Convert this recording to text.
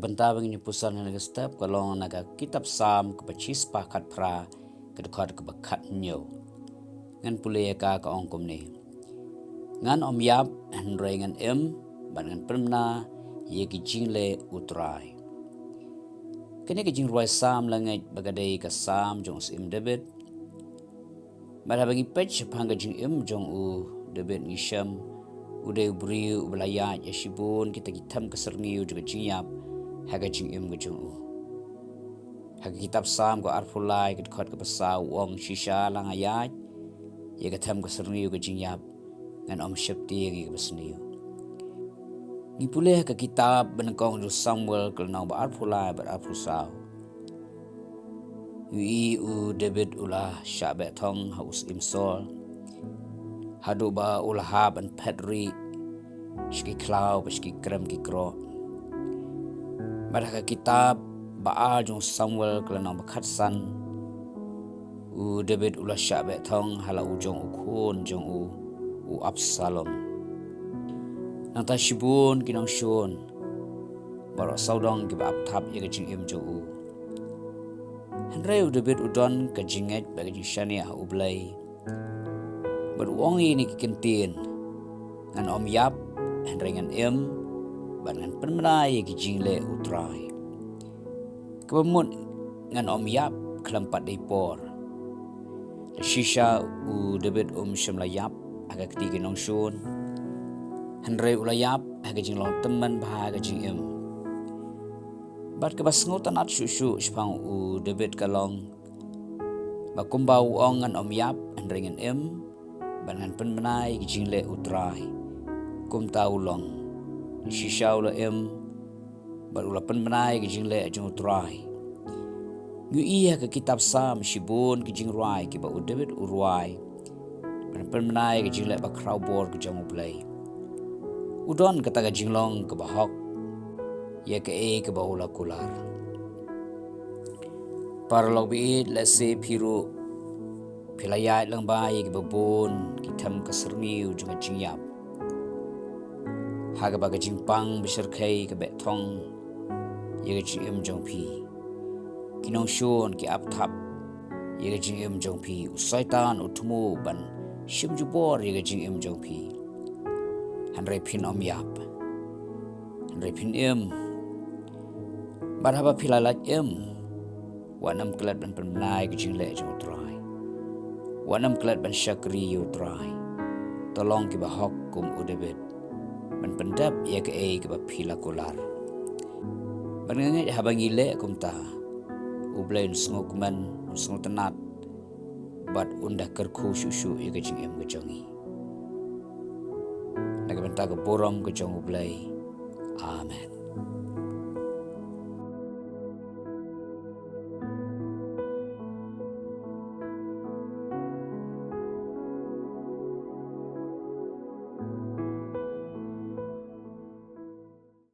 Kebentar bagi pusan yang step kalau naga kitab Sam ke pecispa kat pra ke dekat ke bekat nyo. Ngan pulih ka ongkom ni. Ngan om yap hynrei ngan ban ngan pynbna ye ki jingleh U Trai. Kini ke jingroi Sam langai bagadai ke Sam jong David. Mara bagi pech pangga jing jong David ngisham udah beri ubelaya yashibun kita hitam keserniu juga jingyap haga jing gejong haga kitab Sam ko arfulai ke dekat ke pasau wong shisha lang ayat ya ketam keserniu ke jingyap ngan om syepti ke besniu ni pulih ke kitab benengkong du Samuel ke nau ba arfulai ba arfusau u David ulah syabet thong haus imsol hadu ba ulah ban pedri ski klau ski krem ki kro baraka kitab baal jong Samuel kelana bakat san u David ulah syabet thong hala ujong ukun jong u Absalom nang ta shibun kinang shun barok saudong ki ba apthap ye jing jong hynrei David udon ka jinget bagi shania ublai berwongi ni kikentin ngan om yap hynrei ngan ban ngan pynbna ye ki jingleh U Trai kebemut ngan om yap kelempat dipor le shisha u David shemla yap aga ketiga nongshun hynrei ulayap aga jinglong teman bahaga jing bat ke basngutan at shushu spang u David kalong bakumbau ong ngan om yap hynrei ngan ban ngan pynbna ye ki jingleh U Trai kum tau long shisha ula bar ula pynbna ye ki jingleh jong U Trai ngu iya ke kitab Sam shibun ki jingrai ki ba u David urwai ban pynbna ye ki jingleh ba kraubor ki jong ublai udon kata ka jinglong ke bahok ye ke ba ula kular parlog bi let's say piru pilayat lang ba ye ki babon kitam keserniu jong jingyap haga baga jingpang beserkai ke betong ye ke jing jong pi kinong shun ki apthap ye ke jing jong pi usaitan utmu ban shim jubor ye ke jing jong pi hynrei Phin om yap hynrei Phin barhaba pilalat wanam kelat ban pynbna ye ke jingleh jong U Trai wanam kelat ban syakri U Trai tolong ki bahok kum u David ban pendap ye ke ba phila kular ban ngai habangi le kum ta ublain sngok man sngok tenat bat undah kerku shushu ye ke jing gejongi naga benta ke borom ke jong ublai amen.